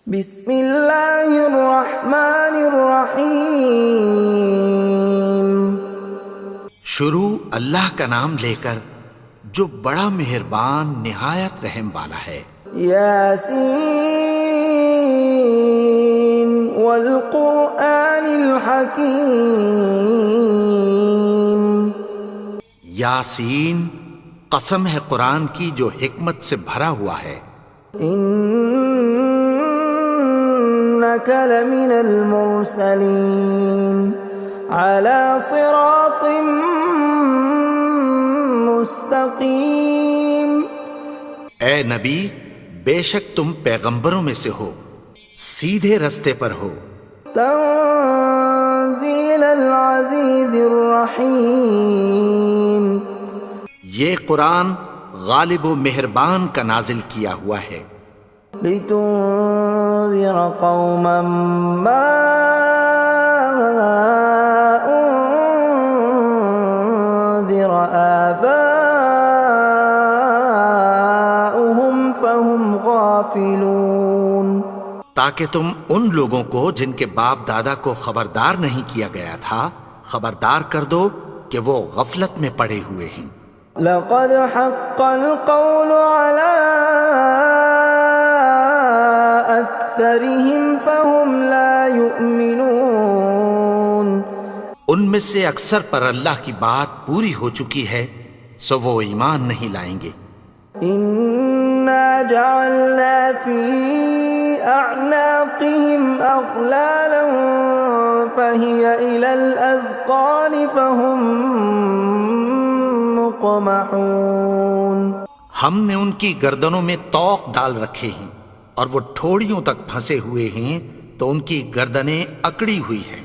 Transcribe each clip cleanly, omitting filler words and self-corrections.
بسم اللہ الرحمن الرحیم۔ شروع اللہ کا نام لے کر جو بڑا مہربان نہایت رحم والا ہے۔ یاسین والقرآن الحکیم۔ یاسین، قسم ہے قرآن کی جو حکمت سے بھرا ہوا ہے۔ انک لمن المرسلین علی صراط مستقیم۔ اے نبی، بے شک تم پیغمبروں میں سے ہو، سیدھے رستے پر ہو۔ تنزیل العزیز الرحیم۔ یہ قرآن غالب و مہربان کا نازل کیا ہوا ہے۔ لتنذر قوما ما انذر آباؤهم فهم غافلون۔ تاکہ تم ان لوگوں کو جن کے باپ دادا کو خبردار نہیں کیا گیا تھا خبردار کر دو کہ وہ غفلت میں پڑے ہوئے ہیں۔ لقد حق القول على أكثرهم فهم لا يؤمنون۔ ان میں سے اکثر پر اللہ کی بات پوری ہو چکی ہے سو وہ ایمان نہیں لائیں گے۔ إنا جعلنا في أعناقهم أغلالا فهي إلى الأذقان فهم مقمحون۔ ہم نے ان کی گردنوں میں طوق ڈال رکھے ہیں اور وہ ٹھوڑیوں تک پھنسے ہوئے ہیں تو ان کی گردنیں اکڑی ہوئی ہیں۔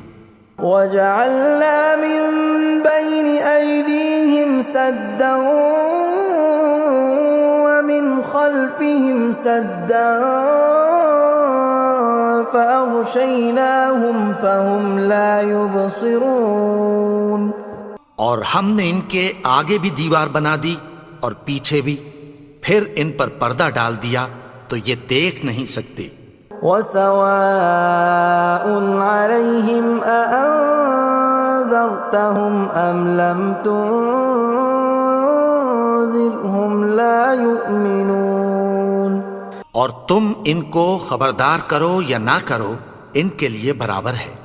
وَجَعَلْنَا مِن بَيْنِ أَيْدِيهِمْ سَدًّا وَمِنْ خَلْفِهِمْ سَدًّا فَأَغْشَيْنَاهُمْ فَهُمْ لَا يُبْصِرُونَ۔ اور ہم نے ان کے آگے بھی دیوار بنا دی اور پیچھے بھی، پھر ان پر پردہ ڈال دیا تو یہ دیکھ نہیں سکتے۔ وَسَوَاءٌ عَلَيْهِمْ أَأَنذَرْتَهُمْ أَمْ لَمْ تُنذِرْهُمْ لَا يُؤْمِنُونَ۔ اور تم ان کو خبردار کرو یا نہ کرو ان کے لیے برابر ہے،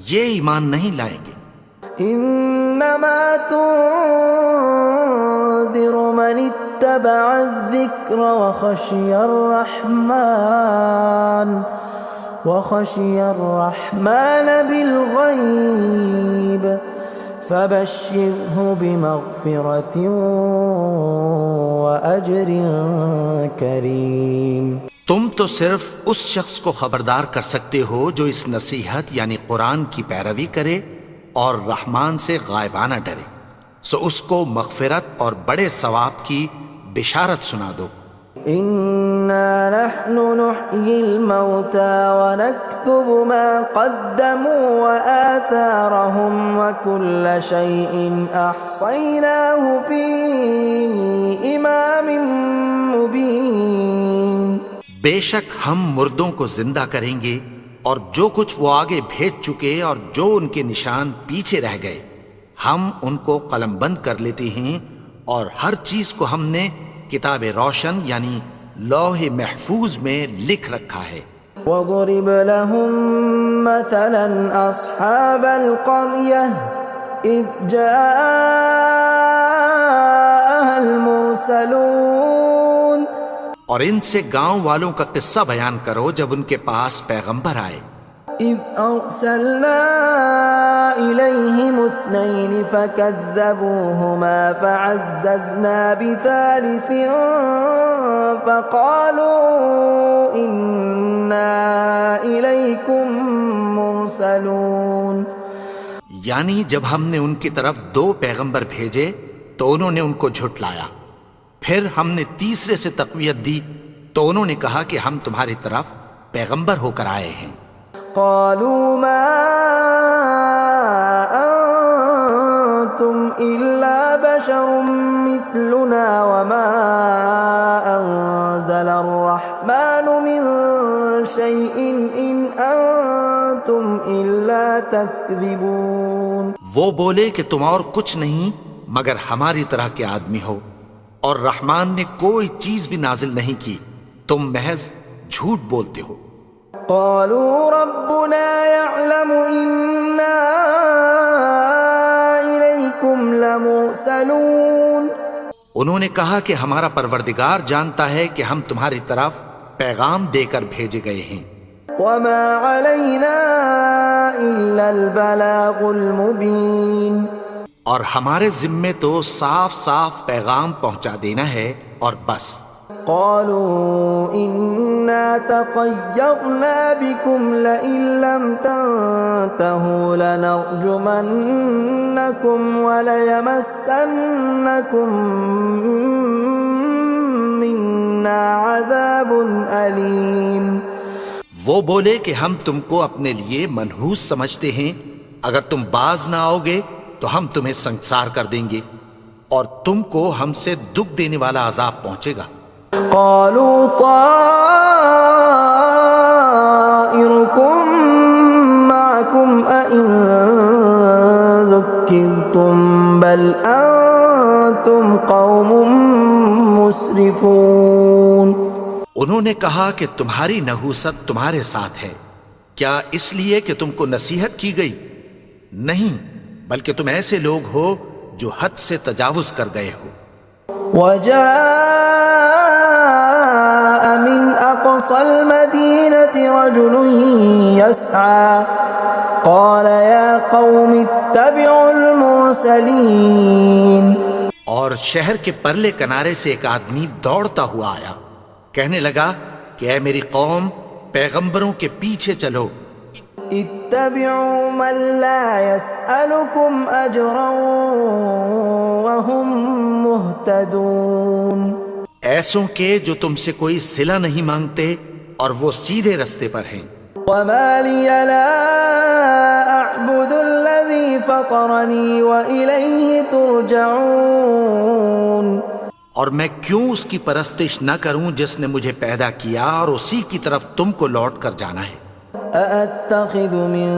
یہ ایمان نہیں لائیں گے۔ انما تنذر من اتبع الذکر وخشی الرحمن بالغیب فبشرہ بمغفرۃ واجر کریم۔ تم تو صرف اس شخص کو خبردار کر سکتے ہو جو اس نصیحت یعنی قرآن کی پیروی کرے اور رحمان سے غائبانہ ڈرے، سو اس کو مغفرت اور بڑے ثواب کی بشارت سنا دو۔ اِنَّا نَحْنُ نُحْيِي الْمَوْتَى وَنَكْتُبُ مَا قَدَّمُوا وَآثَارَهُمْ وَكُلَّ شَيْءٍ أَحْصَيْنَاهُ فِي إِمَامٍ مُبِينٍ۔ بے شک ہم مردوں کو زندہ کریں گے اور جو کچھ وہ آگے بھیج چکے اور جو ان کے نشان پیچھے رہ گئے ہم ان کو قلم بند کر لیتے ہیں، اور ہر چیز کو ہم نے کتاب روشن یعنی لوح محفوظ میں لکھ رکھا ہے۔ وَضُرِبْ لَهُم مَّثَلًا أَصْحَابَ الْقَرْيَةِ إِذْ جَاءَهَا الْمُرْسَلُونَ۔ اور ان سے گاؤں والوں کا قصہ بیان کرو جب ان کے پاس پیغمبر آئے۔ إِذْ أَرْسَلْنَا إِلَيْهِمُ اثْنَيْنِ فَكَذَّبُوهُمَا فَعَزَّزْنَا بِثَالِثٍ فَقَالُوا إِنَّا إِلَيْكُمْ مُرْسَلُونَ۔ یعنی جب ہم نے ان کی طرف دو پیغمبر بھیجے تو انہوں نے ان کو جھٹلایا، پھر ہم نے تیسرے سے تقویت دی تو انہوں نے کہا کہ ہم تمہاری طرف پیغمبر ہو کر آئے ہیں۔ قالوا ما انتم الا بشر مثلنا وما انزل الرحمن من شيء إن أنتم إلا تكذبون. وہ بولے کہ تم اور کچھ نہیں مگر ہماری طرح کے آدمی ہو، اور رحمان نے کوئی چیز بھی نازل نہیں کی، تم محض جھوٹ بولتے ہو. قالوا ربنا يعلم إنا إليكم لمرسلون. انہوں نے کہا کہ ہمارا پروردگار جانتا ہے کہ ہم تمہاری طرف پیغام دے کر بھیجے گئے ہیں. وما علينا إلا البلاغ المبين. اور ہمارے ذمے تو صاف صاف پیغام پہنچا دینا ہے اور بس. قالوا إنا تطيرنا بكم لئن لم تنتهوا لنرجمنكم وليمسنكم منا عذاب أليم. وہ بولے کہ ہم تم کو اپنے لیے منحوس سمجھتے ہیں، اگر تم باز نہ آؤ گے تو ہم تمہیں سنسار کر دیں گے اور تم کو ہم سے دکھ دینے والا عذاب پہنچے گا. قالوا طائركم معكم أئن ذكرتم بل أنتم قوم مسرفون. انہوں نے کہا کہ تمہاری نحوست تمہارے ساتھ ہے، کیا اس لیے کہ تم کو نصیحت کی گئی؟ نہیں، بلکہ تم ایسے لوگ ہو جو حد سے تجاوز کر گئے ہو. وجاء من أقصى المدينة رجل يسعى قال يا قوم اتبعوا المرسلين. اور شہر کے پرلے کنارے سے ایک آدمی دوڑتا ہوا آیا، کہنے لگا کہ اے میری قوم، پیغمبروں کے پیچھے چلو. اتبعوا من لا يسألكم أجرا وهم مهتدون. ایسوں کے جو تم سے کوئی صلہ نہیں مانگتے اور وہ سیدھے رستے پر ہیں. وما لي لا أعبد الذي فطرني وإليه ترجعون. اور میں کیوں اس کی پرستش نہ کروں جس نے مجھے پیدا کیا اور اسی کی طرف تم کو لوٹ کر جانا ہے. أأتخذ من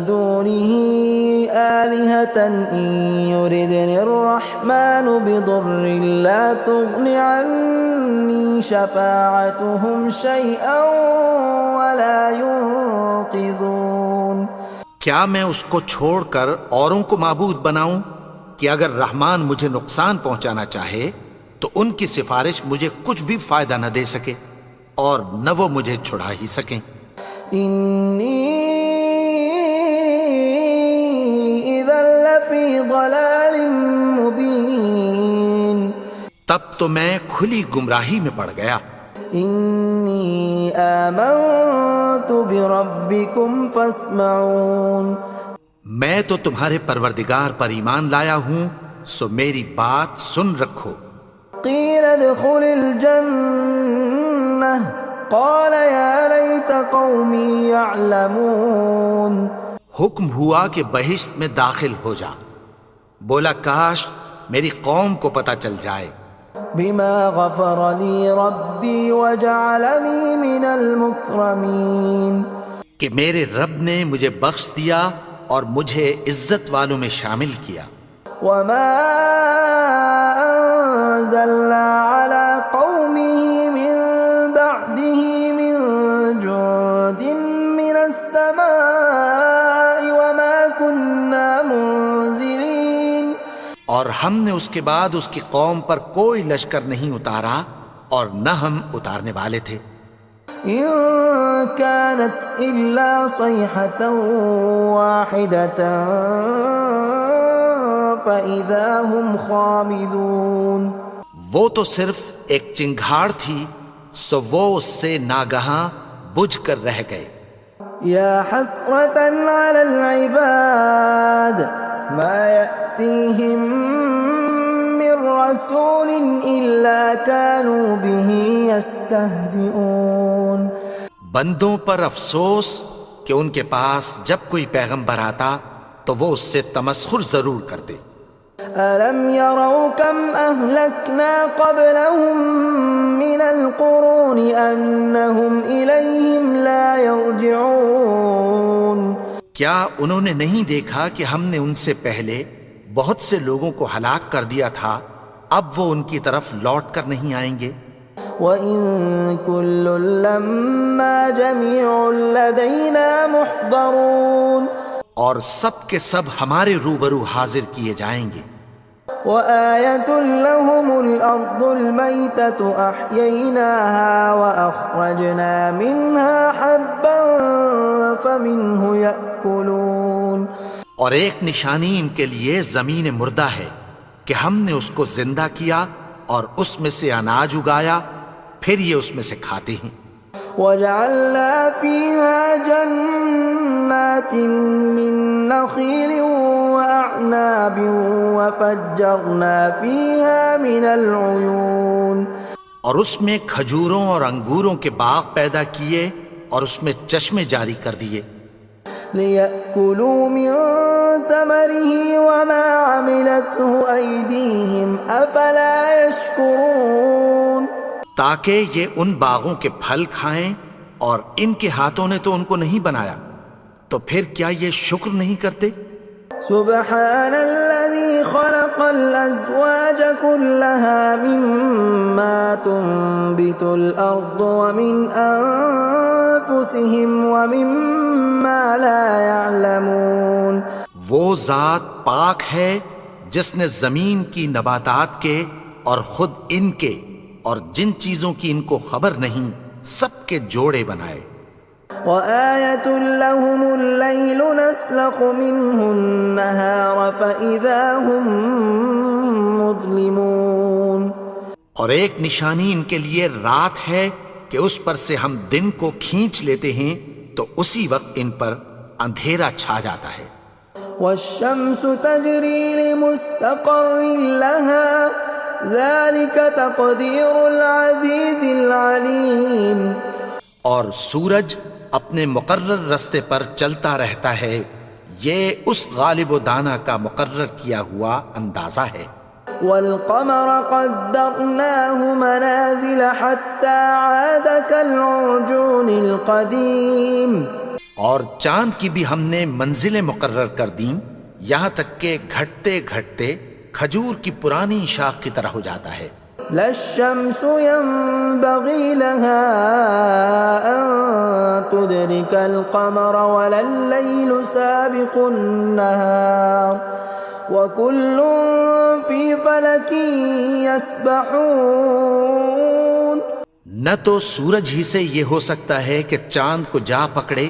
دونه آلهة إن يردني الرحمن بضر لا تغن عني شفاعتهم شيئا ولا ينقذون. کیا میں اس کو چھوڑ کر اوروں کو معبود بناؤں کہ اگر رحمان مجھے نقصان پہنچانا چاہے تو ان کی سفارش مجھے کچھ بھی فائدہ نہ دے سکے اور نہ وہ مجھے چھڑا ہی سکیں. إني إذا لفي ضلال مبين. تب تو میں کھلی گمراہی میں پڑ گیا. إني آمنت بربكم فاسمعون. میں تو تمہارے پروردگار پر ایمان لایا ہوں، سو میری بات سن رکھو. قيل ادخل الجنة قال يا ليت قومي يعلمون. حکم ہوا کہ بہشت میں داخل ہو جا. بولا کاش میری قوم کو پتہ چل جائے. بما غفر لي ربي وجعلني من المكرمين. کہ میرے رب نے مجھے بخش دیا اور مجھے عزت والوں میں شامل کیا. وما أنزلنا على قومه من بعده من جند من السماء وما كنا منزلين. اور ہم نے اس کے بعد اس کی قوم پر کوئی لشکر نہیں اتارا اور نہ ہم اتارنے والے تھے. إن كانت إلا صيحة واحدة فإذا هم خامدون. وہ تو صرف ایک چنگھاڑ تھی، سو وہ اس سے ناگہاں بجھ کر رہ گئے. يا حسرة على العباد ما يأتيهم من رسول إلا كانوا به يستهزئون. بندوں پر افسوس کہ ان کے پاس جب کوئی پیغمبر آتا تو وہ اس سے تمسخر ضرور کرتے. ألم يروا كم أهلكنا قبلهم من القرون أنهم إليهم لا يرجعون کیا انہوں نے نہیں دیکھا کہ ہم نے ان سے پہلے بہت سے لوگوں کو ہلاک کر دیا تھا، اب وہ ان کی طرف لوٹ کر نہیں آئیں گے؟ وَإِن كُلٌّ لَّمَّا جَمِيعٌ لَّدَيْنَا مُحْضَرُونَ اور سب کے سب ہمارے روبرو حاضر کیے جائیں گے۔ وَآيَةٌ لَّهُمُ الْأَرْضُ الْمَيْتَةُ أَحْيَيْنَاهَا وَأَخْرَجْنَا مِنْهَا حَبًّا فَمِنْهُ يَأْكُلُونَ اور ایک نشانی ان کے لیے زمین مردہ ہے کہ ہم نے اس کو زندہ کیا اور اس میں سے اناج اگایا، پھر یہ اس میں سے کھاتے ہیں۔ وَجَعَلْنَا فِيهَا جَنَّاتٍ مِّن نَّخِيلٍ وَأَعْنَابٍ وَفَجَّرْنَا فِيهَا مِنَ الْعُيُونِ اور اس میں کھجوروں اور انگوروں کے باغ پیدا کیے اور اس میں چشمے جاری کر دیے، لِيَأْكُلُوا مِن ثَمَرِهِ وَمَا عَمِلَتْهُ أَيْدِيهِمْ أَفَلَا يَشْكُرُونَ تاکہ یہ ان باغوں کے پھل کھائیں، اور ان کے ہاتھوں نے تو ان کو نہیں بنایا، تو پھر کیا یہ شکر نہیں کرتے؟ سبحان الذي خلق الأزواج كلها مما تنبت الأرض ومن أنفسهم ومما لا يعلمون وہ ذات پاک ہے جس نے زمین کی نباتات کے اور خود ان کے اور جن چیزوں کی ان کو خبر نہیں سب کے جوڑے بنائے۔ وَآيَةٌ لَّهُمُ اللَّيْلُ نَسْلَخُ مِنْهُ النَّهَارَ فَإِذَا هُم مُظْلِمُونَ اور ایک نشانی ان کے لیے رات ہے کہ اس پر سے ہم دن کو کھینچ لیتے ہیں تو اسی وقت ان پر اندھیرا چھا جاتا ہے۔ وَالشَّمْسُ تَجْرِي لِمُسْتَقَرٍّ لَّهَا ذَلِكَ تَقْدِيرُ الْعَزِيزِ الْعَلِيمِ اور سورج اپنے مقرر رستے پر چلتا رہتا ہے، یہ اس غالب و دانا کا مقرر کیا ہوا اندازہ ہے۔ وَالْقَمَرَ قَدَّرْنَاهُ مَنَازِلَ حَتَّى عَادَ كَالْعُرْجُونِ الْقَدِيمِ اور چاند کی بھی ہم نے منزلیں مقرر کر دیں، یہاں تک کہ گھٹتے گھٹتے کھجور کی پرانی شاخ کی طرح ہو جاتا ہے۔ لا الشمس ينبغي لها أن تدرك القمر ولا الليل سابق النهار وكل في فلك يسبحون نہ تو سورج ہی سے یہ ہو سکتا ہے کہ چاند کو جا پکڑے،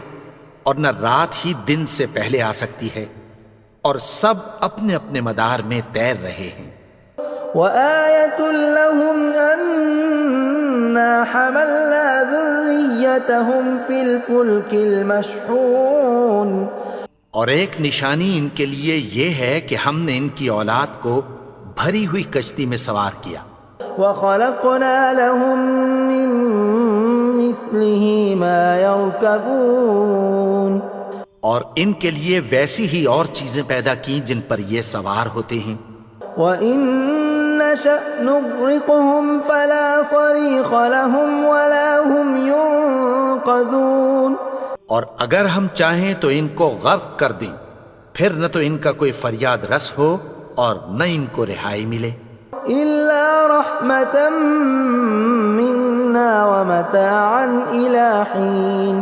اور نہ رات ہی دن سے پہلے آ سکتی ہے، اور سب اپنے اپنے مدار میں تیر رہے ہیں۔ وَآيَةٌ لَّهُمْ أَنَّا حَمَلْنَا ذُرِّيَّتَهُمْ فِي الْفُلْكِ الْمَشْحُونِ اور ایک نشانی ان کے لیے یہ ہے کہ ہم نے ان کی اولاد کو بھری ہوئی کشتی میں سوار کیا۔ وَخَلَقْنَا لَهُم مِّن مِّثْلِهِ مَا يَرْكَبُونَ اور ان کے لیے ویسی ہی اور چیزیں پیدا کی جن پر یہ سوار ہوتے ہیں۔ وَإِن نَّشَأْ نُغْرِقْهُمْ فَلَا صَرِيخَ لَهُمْ وَلَا هُمْ يُنقَذُونَ اور اگر ہم چاہیں تو ان کو غرق کر دیں، پھر نہ تو ان کا کوئی فریاد رس ہو اور نہ ان کو رہائی ملے۔ إِلَّا رَحْمَةً مِّنَّا وَمَتَاعًا إِلَىٰ حِينٍ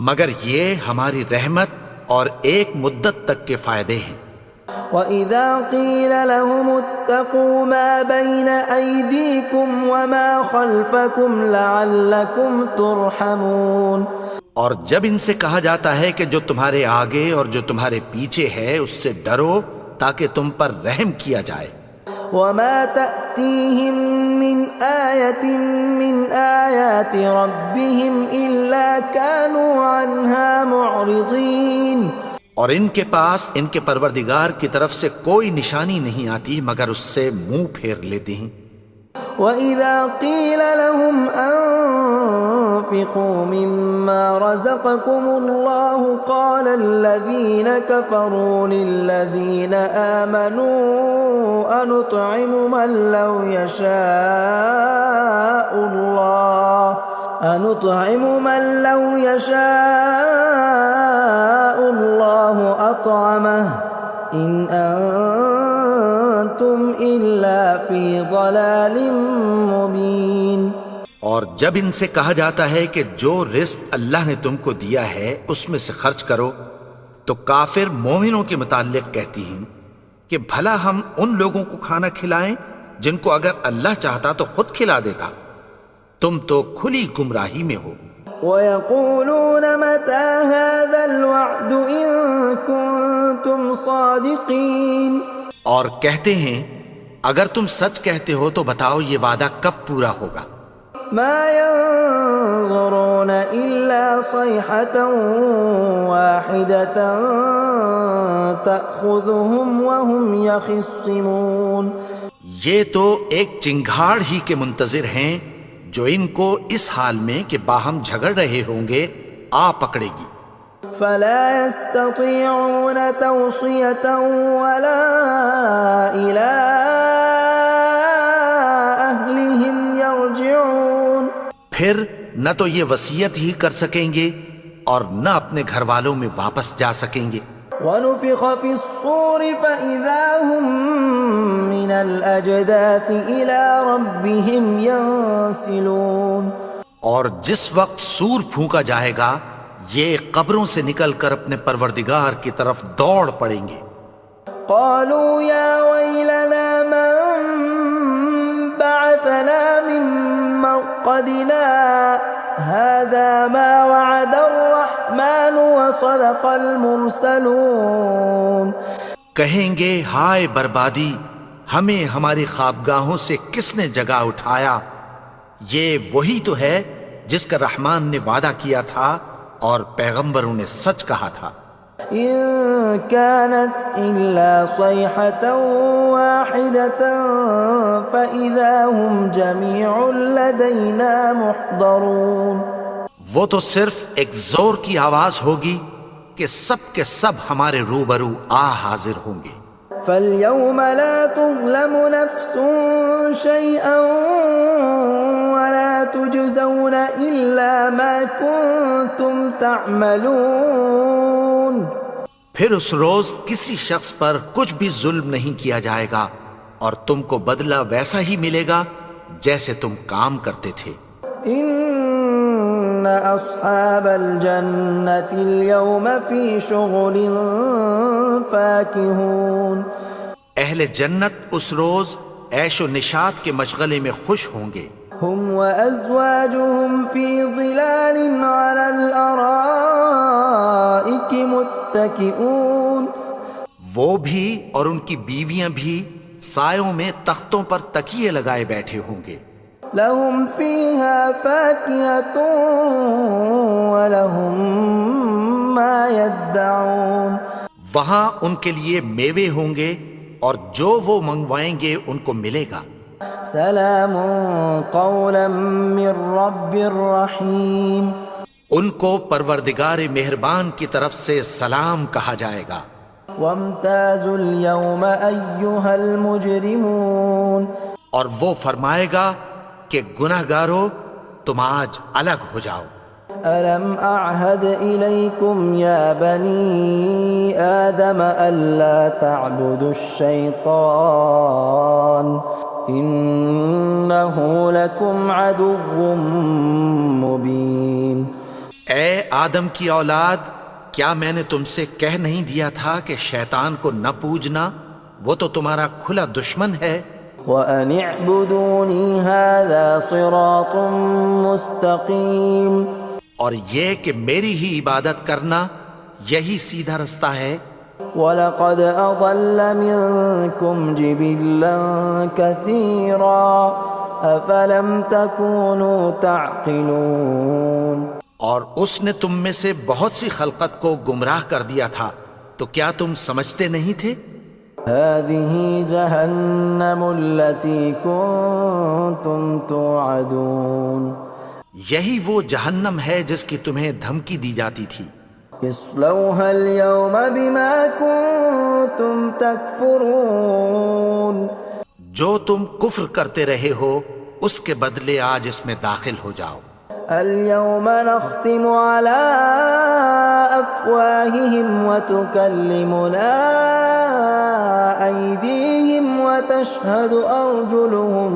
مگر یہ ہماری رحمت اور ایک مدت تک کے فائدے ہیں۔ وَإِذَا قِيلَ لَهُمُ اتَّقُوا مَا بَيْنَ أَيْدِيكُمْ وَمَا خَلْفَكُمْ لَعَلَّكُمْ تُرْحَمُونَ اور جب ان سے کہا جاتا ہے کہ جو تمہارے آگے اور جو تمہارے پیچھے ہے اس سے ڈرو تاکہ تم پر رحم کیا جائے۔ وَمَا تَأْتِيهِم مِّنْ آيَةٍ مِّنْ آيَاتِ رَبِّهِمْ إِلَّا كَانُوا عَنْهَا مُعْرِضِينَ اور ان کے پاس ان کے پروردگار کی طرف سے کوئی نشانی نہیں آتی مگر اس سے منہ پھیر لیتے ہیں۔ وَإِذَا قِيلَ لَهُمْ وأنفقوا مما رزقكم الله قال الذين كفروا للذين آمنوا أنطعم من لو يشاء الله أطعمه إن أنتم إلا في ضلال مبين۔ اور جب ان سے کہا جاتا ہے کہ جو رزق اللہ نے تم کو دیا ہے اس میں سے خرچ کرو، تو کافر مومنوں کے متعلق کہتی ہیں کہ بھلا ہم ان لوگوں کو کھانا کھلائیں جن کو اگر اللہ چاہتا تو خود کھلا دیتا، تم تو کھلی گمراہی میں ہو۔ وَيَقُولُونَ مَتَى هَذَا الْوَعْدُ إِن كُنتُمْ صَادِقِينَ، اور کہتے ہیں اگر تم سچ کہتے ہو تو بتاؤ یہ وعدہ کب پورا ہوگا۔ مَا يَنظُرُونَ إِلَّا صَيْحَةً وَاحِدَةً تَأْخُذُهُمْ وَهُمْ يَخِصِّمُونَ، یہ تو ایک چنگھاڑ ہی کے منتظر ہیں جو ان کو اس حال میں کہ باہم جھگڑ رہے ہوں گے آ پکڑے گی۔ فَلَا يَسْتَطِيعُونَ تَوْصِيَةً وَلَا إِلَىٰ أَهْلِهِمْ يَرْجِعُونَ، پھر نہ تو یہ وصیت ہی کر سکیں گے اور نہ اپنے گھر والوں میں واپس جا سکیں گے۔ وَنُفِخَ فِي الصُّورِ فَإِذَا هُم مِّنَ الْأَجْدَاثِ إِلَىٰ رَبِّهِمْ يَنسِلُونَ، اور جس وقت سور پھونکا جائے گا یہ قبروں سے نکل کر اپنے پروردگار کی طرف دوڑ پڑیں گے۔ قالوا يا ويلنا من بعثنا من مرقدنا هذا ما وعد الرحمن وصدق المرسلون، کہیں گے ہائے بربادی، ہمیں ہماری خوابگاہوں سے کس نے جگا اٹھایا، یہ وہی تو ہے جس کا رحمان نے وعدہ کیا تھا اور پیغمبروں نے سچ کہا تھا۔ إن كانت إلا صيحة واحدة فإذا هم جميع لدينا محضرون، وہ تو صرف ایک زور کی آواز ہوگی کہ سب کے سب ہمارے روبرو آ حاضر ہوں گے۔ فاليوم لا تظلم نفس شيئا ولا تجزون إلا ما كنتم تعملون، پھر اس روز کسی شخص پر کچھ بھی ظلم نہیں کیا جائے گا اور تم کو بدلہ ویسا ہی ملے گا جیسے تم کام کرتے تھے۔ ان اصحاب الجنة اليوم في شغل فاكهون، اہل جنت اس روز عیش و نشاط کے مشغلے میں خوش ہوں گے۔ هم وازواجهم في ظلال على الارائك متكئون، وہ بھی اور ان کی بیویاں بھی سایوں میں تختوں پر تکیے لگائے بیٹھے ہوں گے۔ لهم فيها فاكهة ولهم ما يدعون، وہاں ان کے لیے میوے ہوں گے اور جو وہ منگوائیں گے ان کو ملے گا۔ سلام قولا من رب رحیم، ان کو پروردگار مہربان کی طرف سے سلام کہا جائے گا۔ وامتازوا اليوم ایھا المجرمون، اور وہ فرمائے گا کہ گنہگارو تم آج الگ ہو جاؤ۔ ألم أعهد إليكم يا بني آدم ألا تعبدوا الشيطان إنه لكم عدو مبين۔ اے آدم کی اولاد، کیا میں نے تم سے کہہ نہیں دیا تھا کہ شیطان کو نہ پوجنا، وہ تو تمہارا کھلا دشمن ہے۔ وَأَنِ اعْبُدُونِي هَذَا صِرَاطٌ مُسْتَقِيمٌ، اور یہ کہ میری ہی عبادت کرنا یہی سیدھا رستہ ہے۔ وَلَقَدْ أَضَلَّ مِنْكُمْ جِبِلًّا كَثِيرًا أَفَلَمْ تَكُونُوا تَعْقِلُونَ، اور اس نے تم میں سے بہت سی خلقت کو گمراہ کر دیا تھا، تو کیا تم سمجھتے نہیں تھے؟ هَذِهِ جَهَنَّمُ الَّتِي كُنْتُمْ تُوعَدُونَ، یہی وہ جہنم ہے جس کی تمہیں دھمکی دی جاتی تھی. اصلوها اليوم بما كنتم تكفرون. جو تم کفر کرتے رہے ہو اس کے بدلے آج اس میں داخل ہو جاؤ. اليوم نختم على أفواههم وتكلمنا أيديهم وتشهد أرجلهم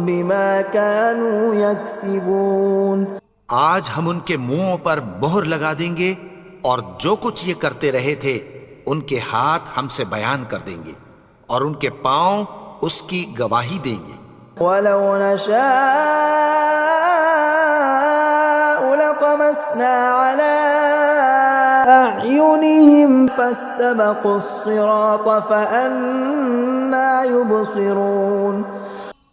بما كانوا يكسبون. آج ہم ان کے منہوں پر مہر لگا دیں گے اور جو کچھ یہ کرتے رہے تھے ان کے ہاتھ ہم سے بیان کر دیں گے اور ان کے پاؤں اس کی گواہی دیں گے. ولو نشاء لطمسنا على أعينهم فاستبقوا الصراط فأنى يبصرون.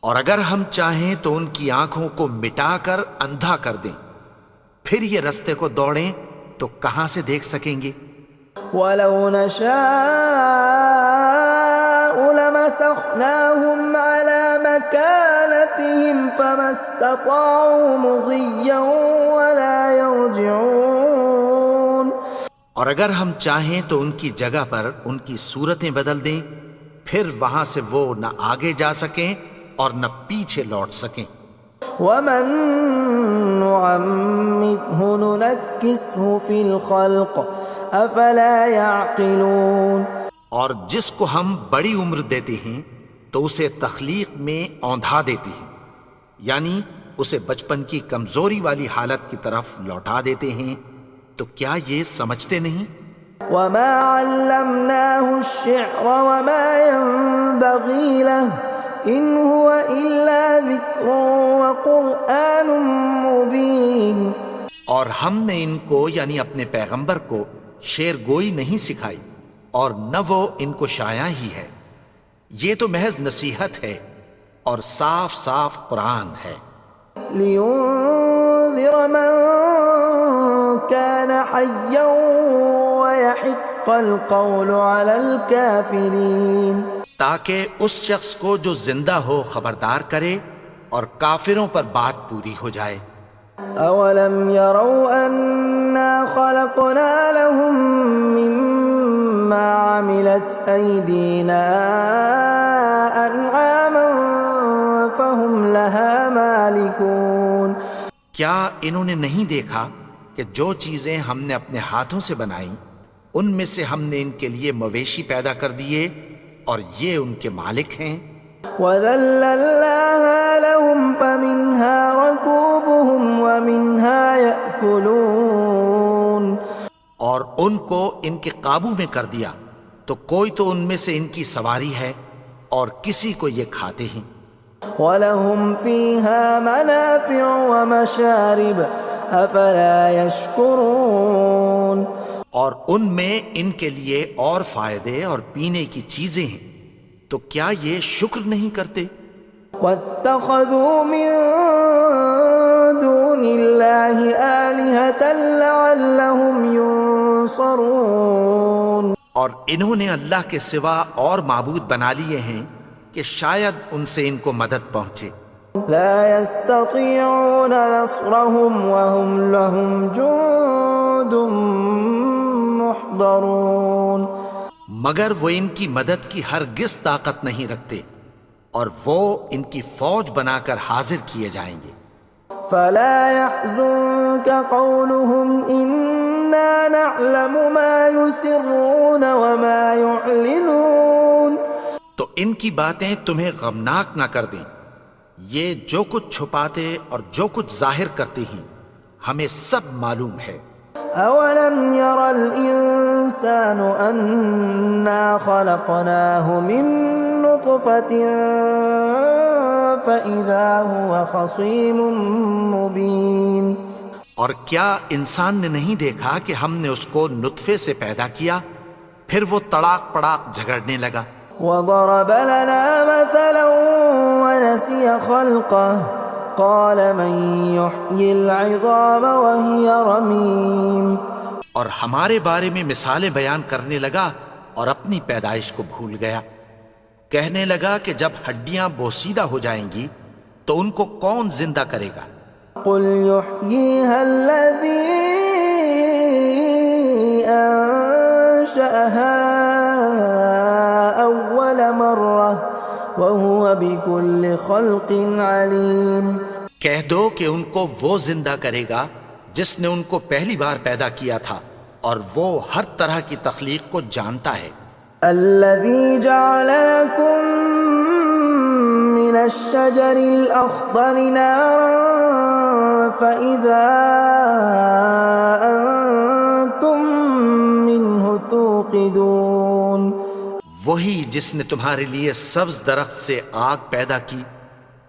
اور اگر ہم چاہیں تو ان کی آنکھوں کو مٹا کر اندھا کر دیں، پھر یہ رستے کو دوڑیں تو کہاں سے دیکھ سکیں گے. ولو نشاء لمسخناهم على مكانتهم فما استطاعوا مضيا ولا يرجعون. اور اگر ہم چاہیں تو ان کی جگہ پر ان کی صورتیں بدل دیں، پھر وہاں سے وہ نہ آگے جا سکیں اور نہ پیچھے لوٹ سکیں. ومن نعمره ننكسه في الخلق افلا يعقلون. اور جس کو ہم بڑی عمر دیتے ہیں تو اسے تخلیق میں اوندھا دیتے ہیں، یعنی اسے بچپن کی کمزوری والی حالت کی طرف لوٹا دیتے ہیں. تو کیا یہ سمجھتے نہیں؟ وما علمناه الشعر وما ينبغي له ان هو الا ذکر وقرآن مبین. اور ہم نے ان کو یعنی اپنے پیغمبر کو شعر گوئی نہیں سکھائی اور نہ وہ ان کو شایع ہی ہے، یہ تو محض نصیحت ہے اور صاف صاف قرآن ہے. لينذر من كان حيا ويحق القول على الكافرين. تاکہ اس شخص کو جو زندہ ہو خبردار کرے اور کافروں پر بات پوری ہو جائے. اولم يروا انا خلقنا لهم مما عملت ايدينا انعاما فهم لها مالكون. کیا انہوں نے نہیں دیکھا کہ جو چیزیں ہم نے اپنے ہاتھوں سے بنائیں ان میں سے ہم نے ان کے لیے مویشی پیدا کر دیے اور یہ ان کے مالک ہیں. وَذَلَّلْنَاهَا لَهُمْ فَمِنْهَا رَكُوبُهُمْ وَمِنْهَا يَأْكُلُونَ. اور ان کو ان کے قابو میں کر دیا تو کوئی تو ان میں سے ان کی سواری ہے اور کسی کو یہ کھاتے ہیں. وَلَهُمْ فِيهَا مَنَافِعُ وَمَشَارِبُ أَفَلَا يَشْكُرُونَ. اور ان میں ان کے لیے اور فائدے اور پینے کی چیزیں ہیں، تو کیا یہ شکر نہیں کرتے؟ وَاتَّخَذُوا مِن دُونِ اللَّهِ آلِهَةً لَعَلَّهُمْ يُنصَرُونَ. اور انہوں نے اللہ کے سوا اور معبود بنا لیے ہیں کہ شاید ان سے ان کو مدد پہنچے. لا يستطيعون نصرهم وهم لهم جند محضرون. مگر وہ ان کی مدد کی ہرگز طاقت نہیں رکھتے اور وہ ان کی فوج بنا کر حاضر کیے جائیں گے. فلا يحزنك قولهم إنا نعلم ما يسرون وما يعلنون. تو ان کی باتیں تمہیں غمناک نہ کر دیں، یہ جو کچھ چھپاتے اور جو کچھ ظاہر کرتے ہیں ہمیں سب معلوم ہے. أولم ير الإنسان أنا خلقناه من نطفة فإذا هو خصيم مبين. اور کیا انسان نے نہیں دیکھا کہ ہم نے اس کو نطفے سے پیدا کیا پھر وہ تڑاک پڑاک جھگڑنے لگا. وضرب لنا مثلا ونسي خلقه قال من يحيي العظام وهي رميم. اور ہمارے بارے میں مثالیں بیان کرنے لگا اور اپنی پیدائش کو بھول گیا. کہنے لگا کہ جب ہڈیاں بوسیدہ ہو جائیں گی تو ان کو کون زندہ کرے گا قل يحييها الذي أنشأها أول مرة وهو بكل خلق عليم۔ کہہ دو کہ ان کو وہ زندہ کرے گا جس نے ان کو پہلی بار پیدا کیا تھا، اور وہ ہر طرح کی تخلیق کو جانتا ہے۔ الذي جعل لكم من الشجر الأخضر نارا فإذا أنتم منه توقدون، وہی جس نے تمہارے لیے سبز درخت سے آگ پیدا کی،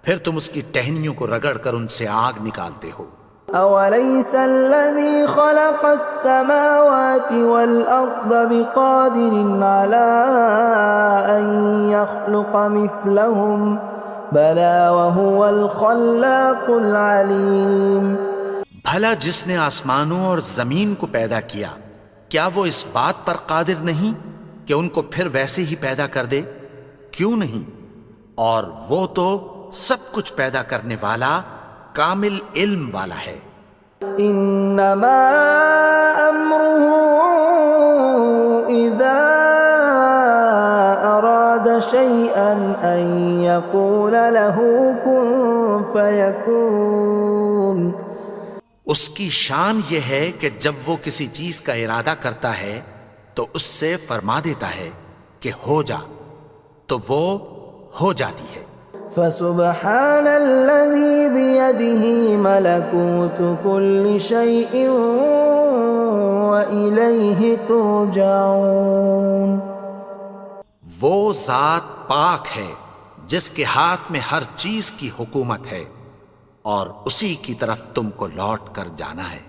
پھر تم اس کی ٹہنیوں کو رگڑ کر ان سے آگ نکالتے ہو۔ أوليس الذي خلق السماوات والأرض بقادر على أن يخلق مثلهم بلى وهو الخلاق العليم۔ بھلا جس نے آسمانوں اور زمین کو پیدا کیا، کیا وہ اس بات پر قادر نہیں کہ ان کو پھر ویسے ہی پیدا کر دے؟ کیوں نہیں؟ اور وہ تو سب کچھ پیدا کرنے والا، کامل علم والا ہے۔ انما امره اذا اراد شيئا ان يقول له كن فيكون۔ اس کی شان یہ ہے کہ جب وہ کسی چیز کا ارادہ کرتا ہے تو اس سے فرما دیتا ہے کہ ہو جا، تو وہ ہو جاتی ہے۔ فسبحان الذي بيده ملكوت كل شيء وإليه ترجعون۔ وہ ذات پاک ہے جس کے ہاتھ میں ہر چیز کی حکومت ہے، اور اسی کی طرف تم کو لوٹ کر جانا ہے۔